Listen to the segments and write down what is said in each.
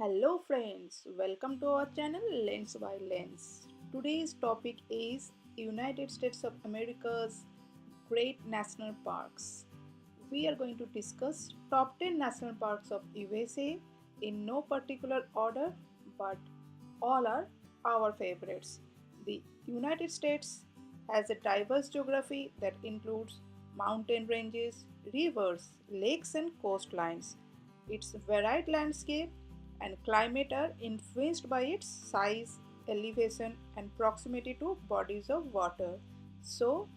Hello friends, welcome to our channel Lens by Lens. Today's topic is United States of America's Great National Parks. We are going to discuss top 10 national parks of USA in no particular order, but all are our favorites. The United States has a diverse geography that includes mountain ranges, rivers, lakes and coastlines. Its varied landscape and climate are influenced by its size, elevation, and proximity to bodies of water. So,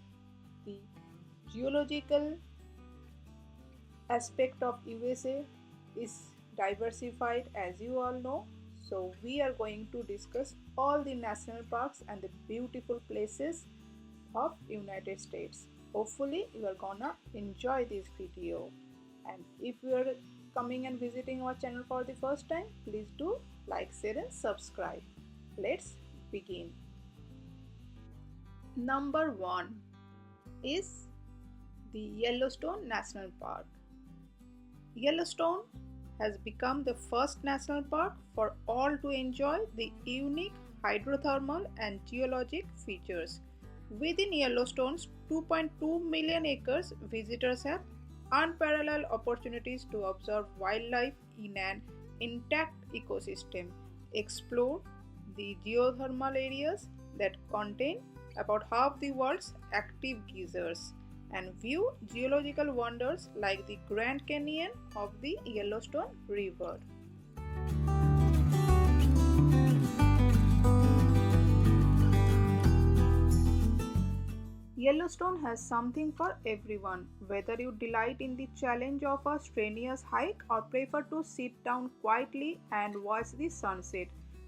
the geological aspect of USA is diversified, as you all know. So, we are going to discuss all the national parks and the beautiful places of United States. Hopefully, you are gonna enjoy this video. And if you are coming and visiting our channel for the first time, please do like, share, and subscribe. Let's begin. Number one is the Yellowstone National Park. Yellowstone has become the first national park for all to enjoy the unique hydrothermal and geologic features. Within Yellowstone's 2.2 million acres, visitors have unparalleled opportunities to observe wildlife in an intact ecosystem, explore the geothermal areas that contain about half the world's active geysers, and view geological wonders like the Grand Canyon of the Yellowstone River. Yellowstone has something for everyone, whether you delight in the challenge of a strenuous hike or prefer to sit down quietly and watch the sunset.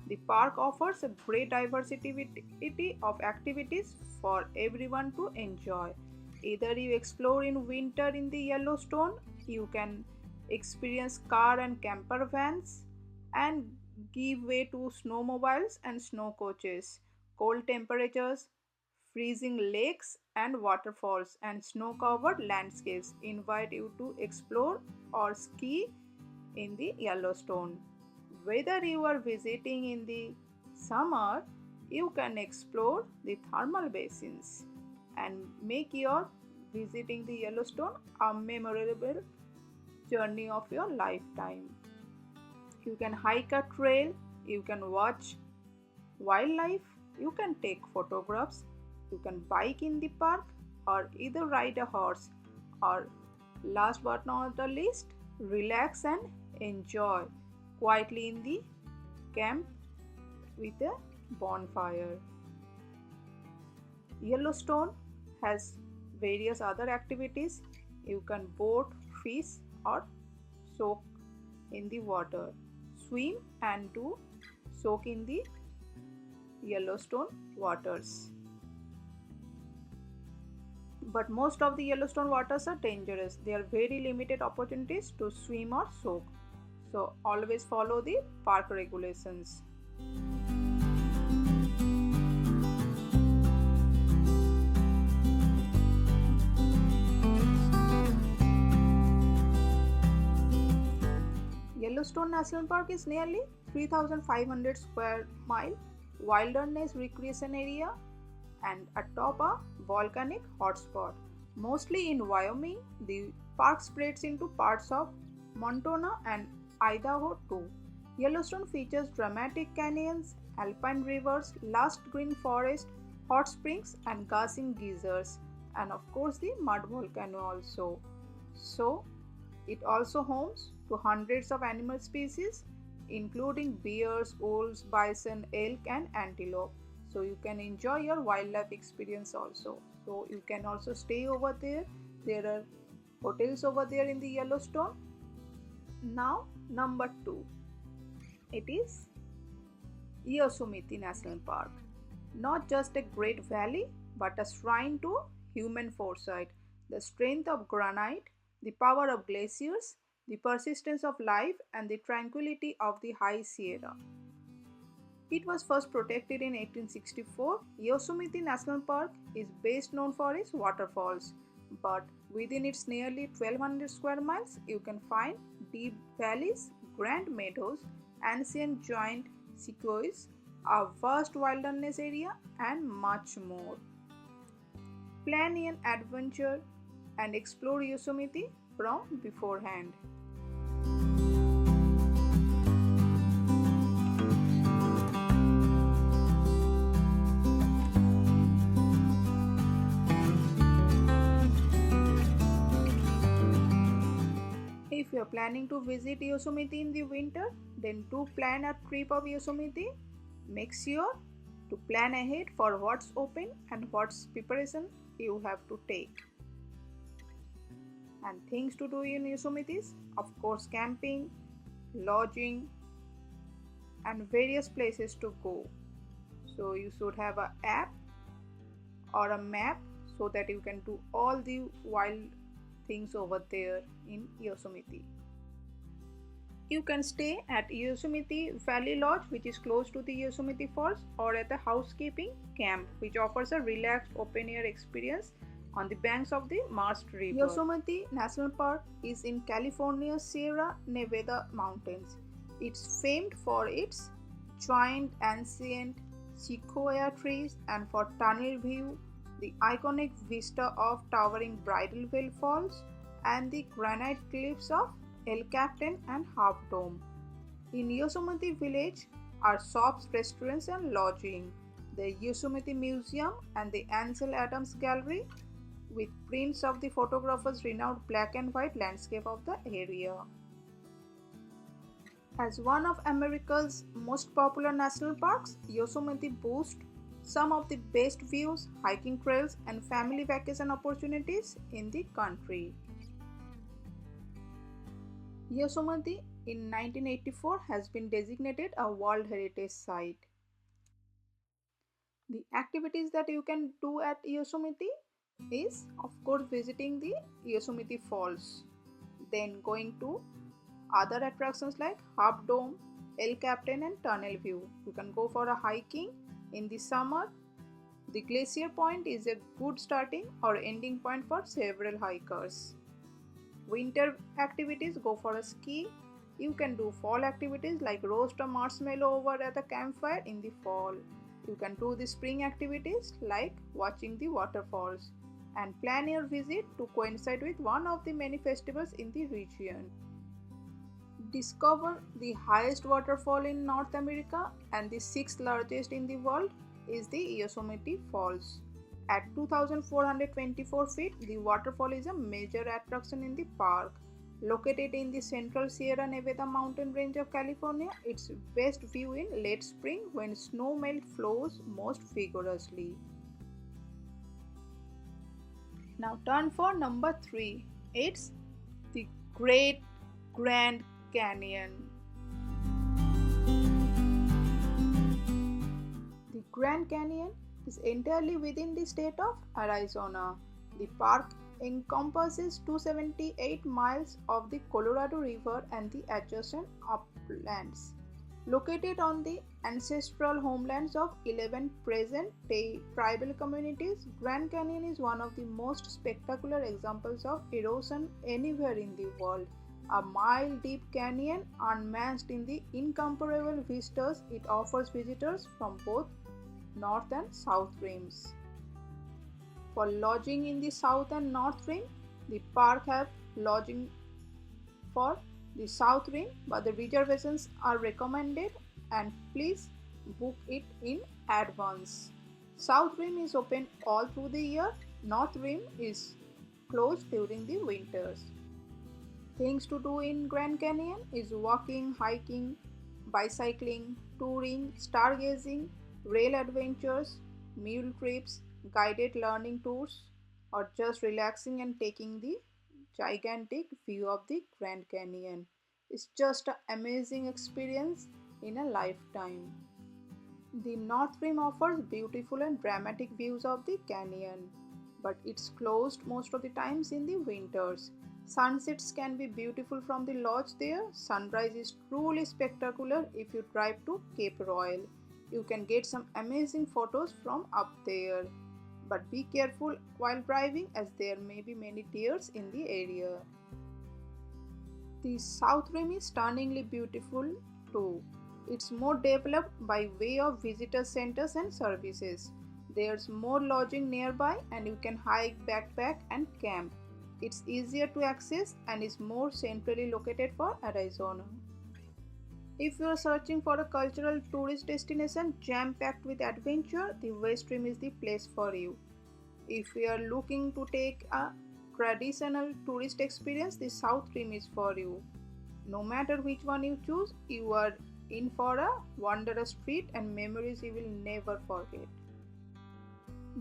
The park offers a great diversity of activities for everyone to enjoy. Either you explore in winter in the Yellowstone, you can experience car and camper vans and give way to snowmobiles and snow coaches. Cold temperatures, freezing lakes and waterfalls, and snow covered landscapes invite you to explore or ski in the Yellowstone. Whether you are visiting in the summer, you can explore the thermal basins and make your visiting the Yellowstone a memorable journey of your lifetime. You can hike a trail, you can watch wildlife, you can take photographs, you can bike in the park, or either ride a horse, or last but not the least, relax and enjoy quietly in the camp with a bonfire. Yellowstone has various other activities. You can boat, fish, or soak in the water, swim, and do soak in the Yellowstone waters. But most of the Yellowstone waters are dangerous. There are very limited opportunities to swim or soak. So always follow the park regulations. Yellowstone National Park is nearly 3,500 square mile wilderness recreation area and atop a volcanic hotspot. Mostly in Wyoming, the park spreads into parts of Montana and Idaho too. Yellowstone features dramatic canyons, alpine rivers, lush green forest, hot springs, and gushing geysers, and of course the mud volcano also. So, it also homes to hundreds of animal species, including bears, wolves, bison, elk, and antelope. So you can enjoy your wildlife experience also. So you can also stay over there. There are hotels over there in the Yellowstone. Now, number two, it is Yosemite National Park. Not just a great valley, but a shrine to human foresight, the strength of granite, the power of glaciers, the persistence of life, and the tranquility of the High Sierra. It was first protected in 1864. Yosemite National Park is best known for its waterfalls, but within its nearly 1200 square miles, you can find deep valleys, grand meadows, ancient giant sequoias, a vast wilderness area, and much more. Plan an adventure and explore Yosemite from beforehand. If you are planning to visit Yosemite in the winter, then do plan a trip of Yosemite. Make sure to plan ahead for what's open and what's preparation you have to take. And things to do in Yosemite is, of course, camping, lodging, and various places to go. So you should have an app or a map so that you can do all the wild things over there in Yosemite. You can stay at Yosemite Valley Lodge, which is close to the Yosemite Falls, or at the Housekeeping Camp, which offers a relaxed open air experience on the banks of the Marsh River. Yosemite National Park is in California's Sierra Nevada mountains. It's famed for its giant ancient sequoia trees and for tunnel view, the iconic vista of towering Bridal Veil Falls, and the granite cliffs of El Capitan and Half Dome. In Yosemite Village are shops, restaurants, and lodging. The Yosemite Museum and the Ansel Adams Gallery, with prints of the photographer's renowned black and white landscape of the area. As one of America's most popular national parks, Yosemite boasts some of the best views, hiking trails, and family vacation opportunities in the country. Yosemite in 1984 has been designated a World Heritage Site. The activities that you can do at Yosemite is, of course, visiting the Yosemite Falls, then going to other attractions like Half Dome, El Capitan, and Tunnel View. You can go for a hiking in the summer. The Glacier Point is a good starting or ending point for several hikers. Winter activities, go for a ski. You can do fall activities like roast a marshmallow over at a campfire in the fall. You can do the spring activities like watching the waterfalls, and plan your visit to coincide with one of the many festivals in the region. Discover the highest waterfall in North America and the sixth largest in the world is the Yosemite Falls. At 2,424 feet, the waterfall is a major attraction in the park. Located in the central Sierra Nevada mountain range of California, it's best view in late spring when snow melt flows most vigorously. Now turn for number 3. It's the Great Grand Canyon. The Grand Canyon is entirely within the state of Arizona. The park encompasses 278 miles of the Colorado River and the adjacent uplands. Located on the ancestral homelands of 11 present-day tribal communities, Grand Canyon is one of the most spectacular examples of erosion anywhere in the world. A mile-deep canyon unmatched in the incomparable vistas it offers visitors from both north and south rims. For lodging in the south and north rim, the park have lodging for the south rim, but the reservations are recommended and please book it in advance. South rim is open all through the year. North rim is closed during the winters. Things to do in Grand Canyon is walking, hiking, bicycling, touring, stargazing, rail adventures, mule trips, guided learning tours, or just relaxing and taking the gigantic view of the Grand Canyon. It's just an amazing experience in a lifetime. The North Rim offers beautiful and dramatic views of the canyon, but it's closed most of the times in the winters. Sunsets can be beautiful from the lodge there. Sunrise is truly spectacular if you drive to Cape Royal. You can get some amazing photos from up there. But be careful while driving as there may be many deers in the area. The South Rim is stunningly beautiful too. It's more developed by way of visitor centers and services. There's more lodging nearby and you can hike, backpack and camp. It's easier to access and is more centrally located for Arizona. If you are searching for a cultural tourist destination jam packed with adventure, the West Rim is the place for you. If you are looking to take a traditional tourist experience, the South Rim is for you. No matter which one you choose, you are in for a wondrous treat and memories you will never forget.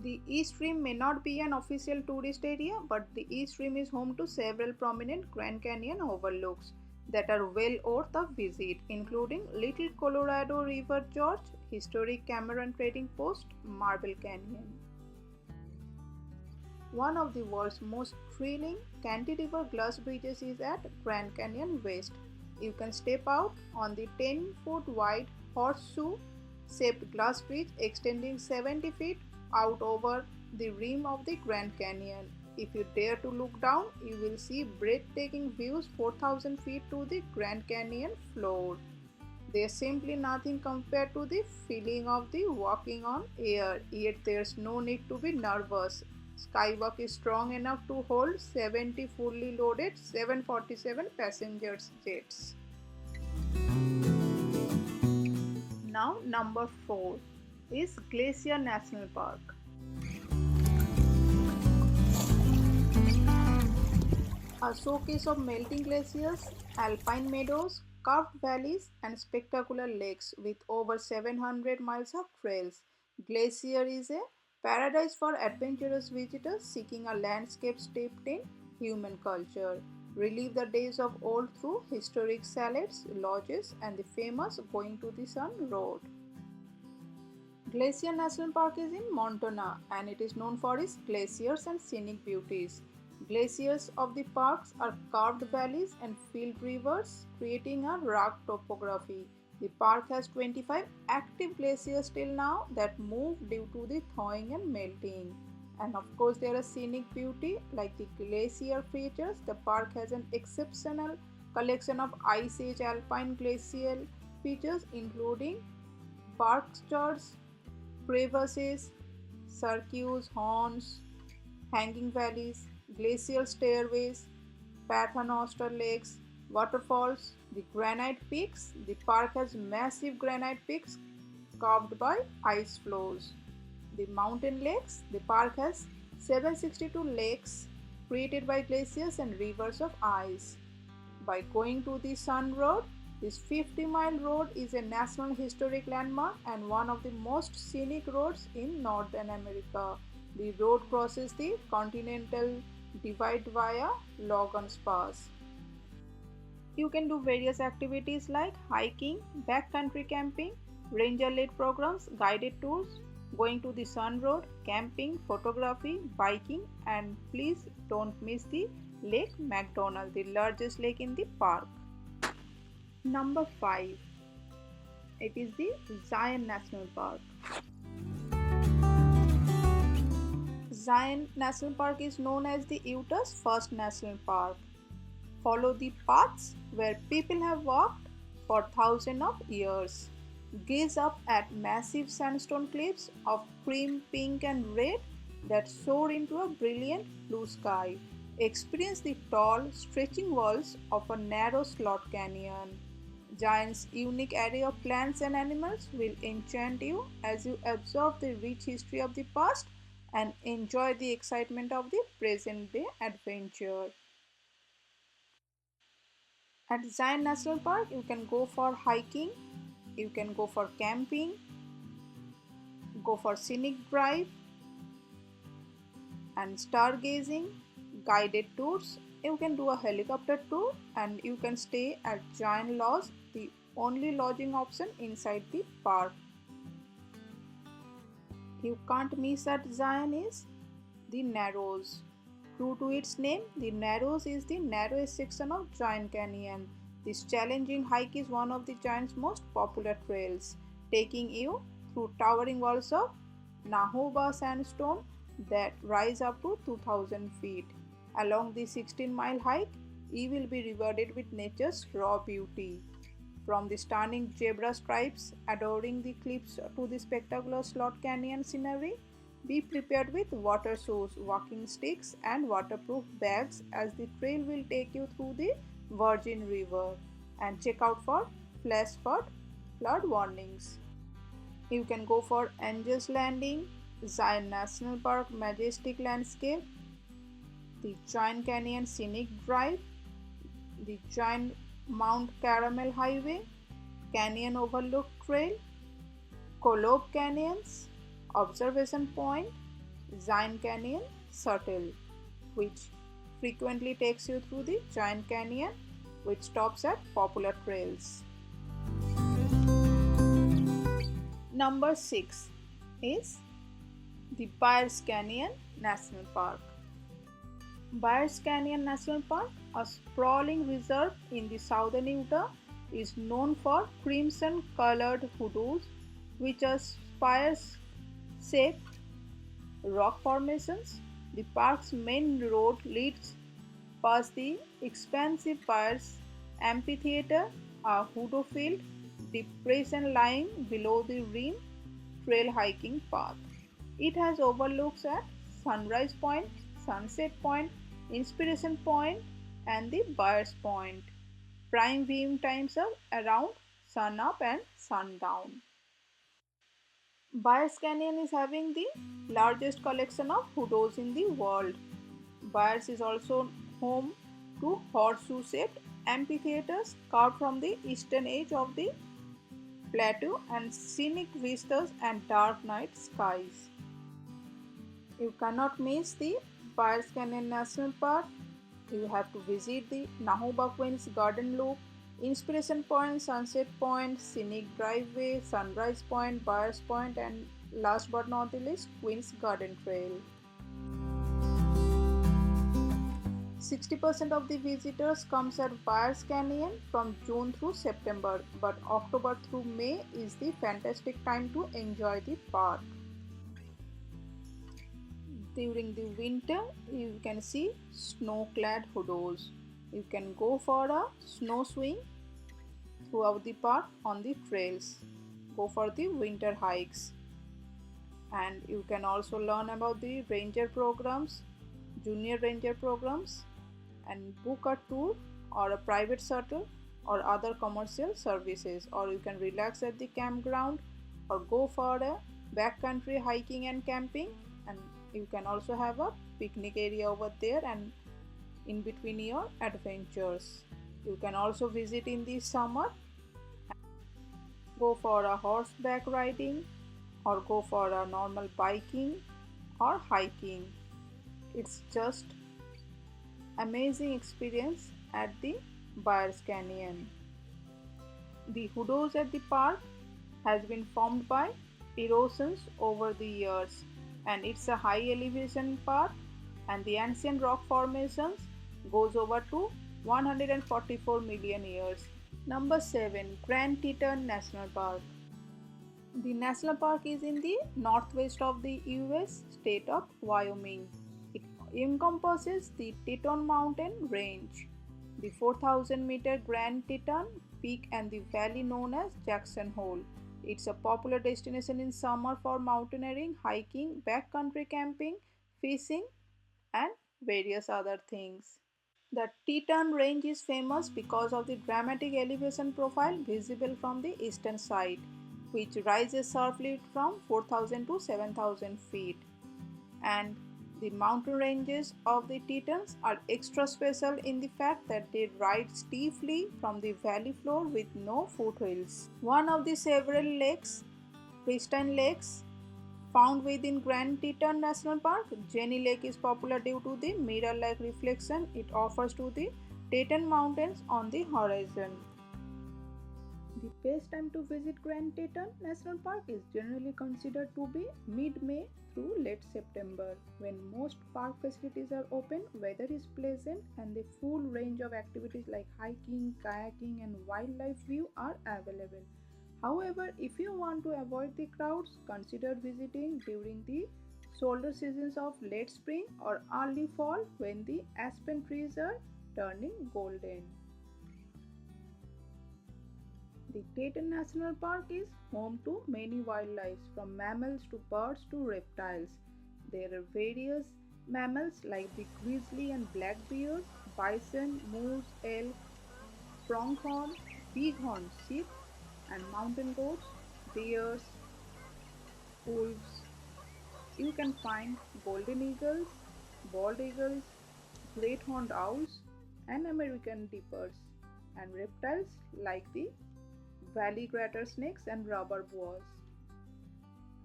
The East Rim may not be an official tourist area, but the East Rim is home to several prominent Grand Canyon overlooks that are well worth a visit, including Little Colorado River Gorge, historic Cameron Trading Post, Marble Canyon. One of the world's most thrilling cantilever glass bridges is at Grand Canyon West. You can step out on the 10-foot wide horseshoe shaped glass bridge extending 70 feet out over the rim of the Grand Canyon. If you dare to look down, you will see breathtaking views 4,000 feet to the Grand Canyon floor. There's simply nothing compared to the feeling of the walking on air, yet there's no need to be nervous. Skywalk is strong enough to hold 70 fully loaded 747 passengers jets. Now number 4 is Glacier National Park. A showcase of melting glaciers, alpine meadows, carved valleys, and spectacular lakes with over 700 miles of trails. Glacier is a paradise for adventurous visitors seeking a landscape steeped in human culture. Relive the days of old through historic chalets, lodges, and the famous Going to the Sun Road. Glacier National Park is in Montana and it is known for its glaciers and scenic beauties. Glaciers of the parks are carved valleys and filled rivers, creating a rugged topography. The park has 25 active glaciers till now that move due to the thawing and melting. And of course, there is scenic beauty like the glacier features. The park has an exceptional collection of ice age alpine glacial features, including bergstars, crevasses, cirques, horns, hanging valleys, glacial stairways, paternoster lakes, waterfalls, the granite peaks. The park has massive granite peaks carved by ice flows. The mountain lakes. The park has 762 lakes created by glaciers and rivers of ice. By Going to the Sun Road, this 50-mile road is a National Historic Landmark and one of the most scenic roads in Northern America. The road crosses the Continental Divide via Logan's Pass. You can do various activities like hiking, backcountry camping, ranger-led programs, guided tours, going to the Sun Road, camping, photography, biking, and please don't miss the Lake McDonald, the largest lake in the park. Number 5. It is the Zion National Park. Zion National Park is known as the Utah's first national park. Follow the paths where people have walked for thousands of years. Gaze up at massive sandstone cliffs of cream, pink, and red that soar into a brilliant blue sky. Experience the tall, stretching walls of a narrow slot canyon. Zion's unique array of plants and animals will enchant you as you absorb the rich history of the past and enjoy the excitement of the present day adventure. At Zion National Park, you can go for hiking, you can go for camping, go for scenic drive and stargazing, guided tours. You can do a helicopter tour and you can stay at Giant Lodge, the only lodging option inside the park. You can't miss at Zion is the Narrows. True to its name, the Narrows is the narrowest section of Giant Canyon. This challenging hike is one of the Giant's most popular trails, taking you through towering walls of Nahoba sandstone that rise up to 2,000 feet. Along the 16-mile hike, you will be rewarded with nature's raw beauty. From the stunning zebra stripes adorning the cliffs to the spectacular Slot Canyon scenery, be prepared with water shoes, walking sticks, and waterproof bags as the trail will take you through the Virgin River. And check out for flash flood warnings. You can go for Angels Landing, Zion National Park majestic landscape, the Giant Canyon Scenic Drive, the Giant Mount Caramel Highway, Canyon Overlook Trail, Kolob Canyons, Observation Point, Zion Canyon Shuttle, which frequently takes you through the Giant Canyon, which stops at popular trails. Number 6 is the Byers Canyon National Park. Byers Canyon National Park, a sprawling reserve in the southern Utah, is known for crimson colored hoodoos, which are spires shaped rock formations. The park's main road leads past the expansive Byers Amphitheater, a hoodoo filled depression lying below the rim trail hiking path. It has overlooks at Sunrise Point, Sunset Point, Inspiration Point, and the Byers Point. Prime viewing times are around sunup and sundown. Byers Canyon is having the largest collection of hoodoos in the world. Byers is also home to horseshoe-shaped amphitheaters carved from the eastern edge of the plateau and scenic vistas and dark night skies. You cannot miss the Byers Canyon National Park. You have to visit the Nahuba Queen's Garden Loop, Inspiration Point, Sunset Point, Scenic Driveway, Sunrise Point, Byers Point, and last but not the least, Queen's Garden Trail. 60% of the visitors comes at Byers Canyon from June through September, but October through May is the fantastic time to enjoy the park. During the winter, you can see snow-clad hoodoos. You can go for a snow swing throughout the park on the trails. Go for the winter hikes. And you can also learn about the ranger programs, junior ranger programs, and book a tour or a private shuttle or other commercial services, or you can relax at the campground or go for a backcountry hiking and camping, and you can also have a picnic area over there and in between your adventures. You can also visit in the summer, go for a horseback riding or go for a normal biking or hiking. It's just amazing experience at the Byers Canyon. The hoodoos at the park has been formed by erosions over the years, and it's a high elevation park, and the ancient rock formations goes over to 144 million years. Number 7, Grand Teton National Park. The national park is in the northwest of the US state of Wyoming. It encompasses the Teton Mountain Range, the 4,000-meter Grand Teton Peak, and the valley known as Jackson Hole. It's a popular destination in summer for mountaineering, hiking, backcountry camping, fishing, and various other things. The Teton Range is famous because of the dramatic elevation profile visible from the eastern side, which rises sharply from 4,000 to 7,000 feet. And the mountain ranges of the Tetons are extra special in the fact that they rise steeply from the valley floor with no foothills. One of the several lakes, pristine lakes, found within Grand Teton National Park, Jenny Lake is popular due to the mirror-like reflection it offers to the Teton Mountains on the horizon. The best time to visit Grand Teton National Park is generally considered to be mid-May through late September, when most park facilities are open, weather is pleasant, and the full range of activities like hiking, kayaking, and wildlife view are available. However, if you want to avoid the crowds, consider visiting during the shoulder seasons of late spring or early fall when the aspen trees are turning golden. The Teton National Park is home to many wildlife from mammals to birds to reptiles. There are various mammals like the grizzly and black bear, bison, moose, elk, pronghorn, bighorn sheep, and mountain goats, bears, wolves. You can find golden eagles, bald eagles, great horned owls, and American dippers, and reptiles like the valley grater snakes and rubber boas.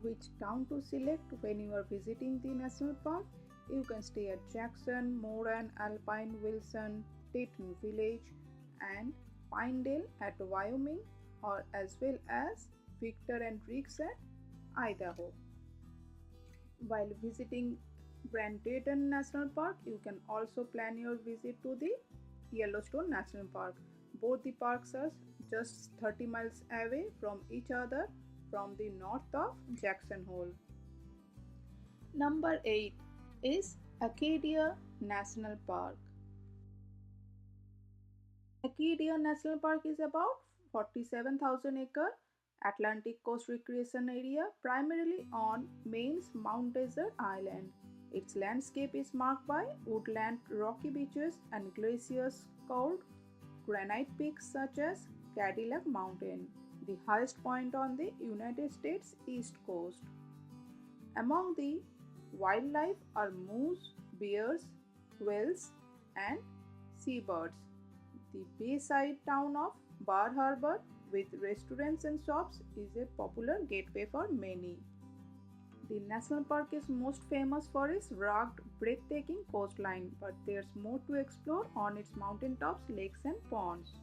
Which town to select when you are visiting the national park? You can stay at Jackson, Moran, Alpine, Wilson, Teton Village, and Pinedale at Wyoming, or as well as Victor and Riggs at Idaho. While visiting Grand Teton National Park, you can also plan your visit to the Yellowstone National Park. Both the parks are just 30 miles away from each other from the north of Jackson Hole. Number 8 is Acadia National Park. Acadia National Park is about 47,000-acre Atlantic coast recreation area primarily on Maine's Mount Desert Island. Its landscape is marked by woodland, rocky beaches, and glaciers called granite peaks such as Cadillac Mountain, the highest point on the United States East Coast. Among the wildlife are moose, bears, whales, and seabirds. The bayside town of Bar Harbor, with restaurants and shops, is a popular gateway for many. The national park is most famous for its rugged, breathtaking coastline, but there's more to explore on its mountaintops, lakes, and ponds.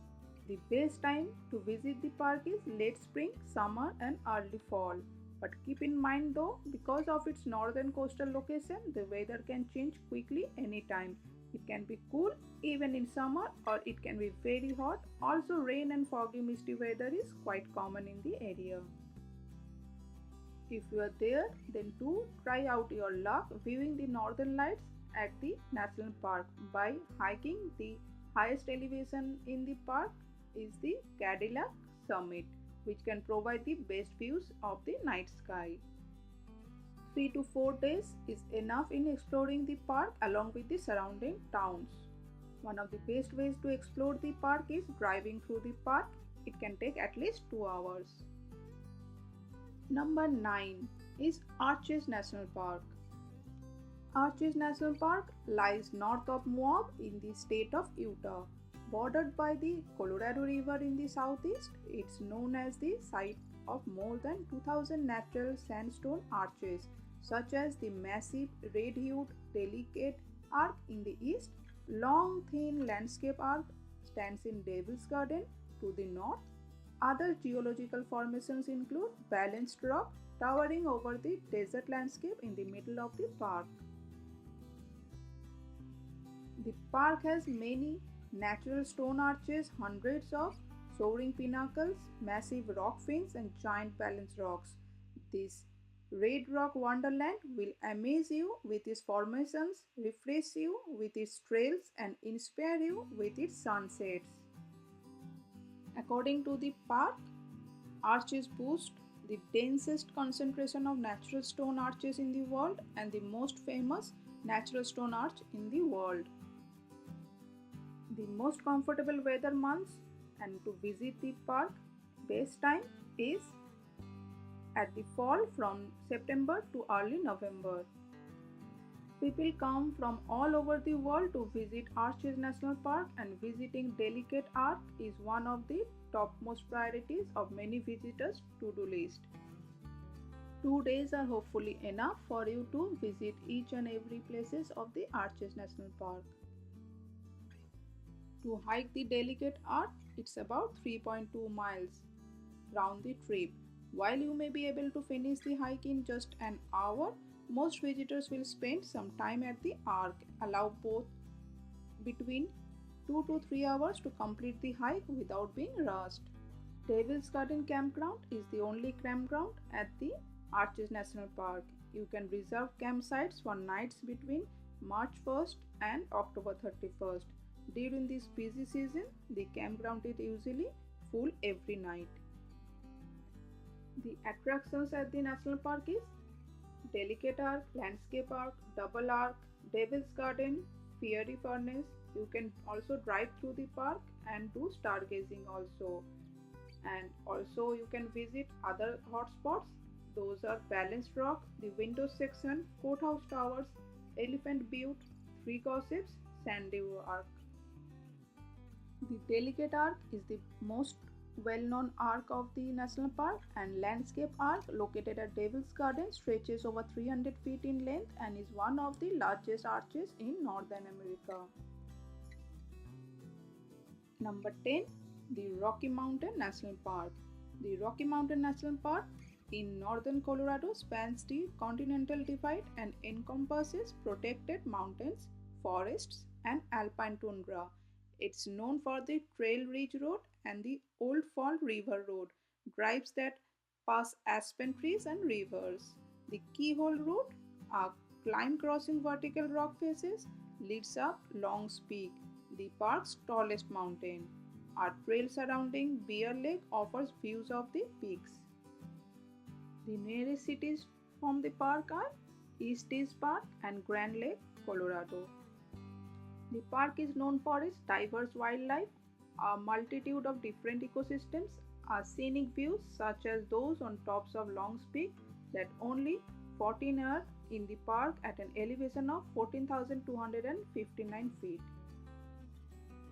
The best time to visit the park is late spring, summer, and early fall. But keep in mind though, because of its northern coastal location, the weather can change quickly anytime. It can be cool even in summer or it can be very hot. Also, rain and foggy misty weather is quite common in the area. If you are there, then do try out your luck viewing the northern lights at the national park by hiking. The highest elevation in the park is the Cadillac Summit, which can provide the best views of the night sky. 3 to 4 days is enough in exploring the park along with the surrounding towns. One of the best ways to explore the park is driving through the park. It can take at least 2 hours. Number 9 is Arches National Park. Arches National Park lies north of Moab in the state of Utah. Bordered by the Colorado River in the southeast, it's known as the site of more than 2,000 natural sandstone arches, such as the massive red-hued delicate arch in the east. Long, thin landscape arch stands in Devil's Garden to the north. Other geological formations include balanced rock towering over the desert landscape in the middle of the park. The park has many natural stone arches, hundreds of soaring pinnacles, massive rock fins, and giant balanced rocks. This red rock wonderland will amaze you with its formations, refresh you with its trails, and inspire you with its sunsets. According to the park, arches boast the densest concentration of natural stone arches in the world and the most famous natural stone arch in the world. The most comfortable weather months and to visit the park best time is at the fall from September to early November. People come from all over the world to visit Arches National Park, and visiting Delicate Arch is one of the topmost priorities of many visitors' to-do list. 2 days are hopefully enough for you to visit each and every places of the Arches National Park. To hike the Delicate Arch, it's about 3.2 miles round the trip. While you may be able to finish the hike in just an hour, most visitors will spend some time at the arch, allow both between 2 to 3 hours to complete the hike without being rushed. Devil's Garden Campground is the only campground at the Arches National Park. You can reserve campsites for nights between March 1st and October 31st. During this busy season, the campground is usually full every night. The attractions at the national park is Delicate Arc, Landscape Arc, Double Arc, Devil's Garden, Fiery Furnace. You can also drive through the park and do stargazing also. And also you can visit other hotspots. Those are Balanced Rock, the Windows section, Courthouse Towers, Elephant Butte, Three Gossips, Sandy Arc. The Delicate Arc is the most well-known arc of the national park, and Landscape Arc, located at Devil's Garden, stretches over 300 feet in length and is one of the largest arches in Northern America. Number 10. The Rocky Mountain National Park. The Rocky Mountain National Park in northern Colorado spans the Continental Divide and encompasses protected mountains, forests, and alpine tundra. It's known for the Trail Ridge Road and the Old Fall River Road, drives that pass aspen trees and rivers. The Keyhole Road, a climb crossing vertical rock faces, leads up Long's Peak, the park's tallest mountain. A trail surrounding Bear Lake offers views of the peaks. The nearest cities from the park are Estes Park and Grand Lake, Colorado. The park is known for its diverse wildlife, a multitude of different ecosystems, scenic views such as those on tops of Long's Peak that only 14 are in the park at an elevation of 14,259 feet.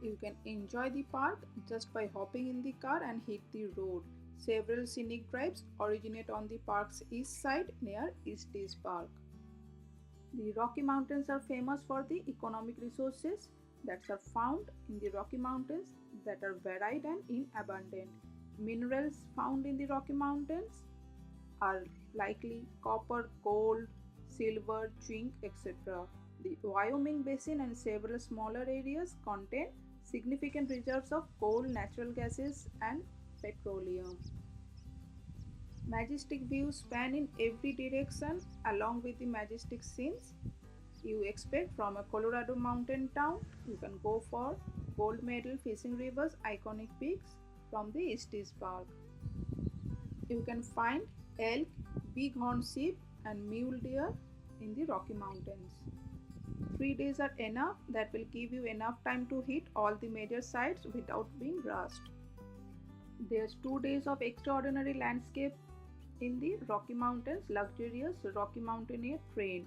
You can enjoy the park just by hopping in the car and hit the road. Several scenic drives originate on the park's east side near Estes Park. The Rocky Mountains are famous for the economic resources that are found in the Rocky Mountains that are varied and in abundant. Minerals found in the Rocky Mountains are likely copper, gold, silver, zinc, etc. The Wyoming Basin and several smaller areas contain significant reserves of coal, natural gases, and petroleum. Majestic views span in every direction along with the majestic scenes you expect from a Colorado mountain town. You can go for gold medal fishing rivers, iconic peaks from the Estes Park. You can find elk, bighorn sheep, and mule deer in the Rocky Mountains. 3 days are enough, that will give you enough time to hit all the major sites without being rushed. There's 2 days of extraordinary landscape in the Rocky Mountains, luxurious Rocky Mountaineer train.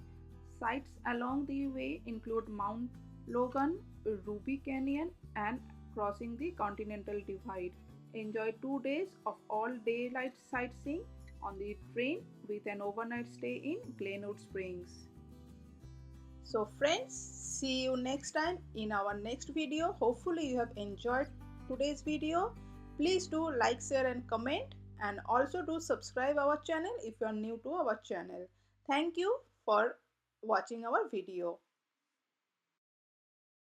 Sites along the way include Mount Logan, Ruby Canyon, and crossing the Continental Divide. Enjoy 2 days of all daylight sightseeing on the train with an overnight stay in Glenwood Springs. So friends, see you next time in our next video. Hopefully you have enjoyed today's video. Please do like, share and comment, and also do subscribe our channel if you are new to our channel. Thank you for watching our video.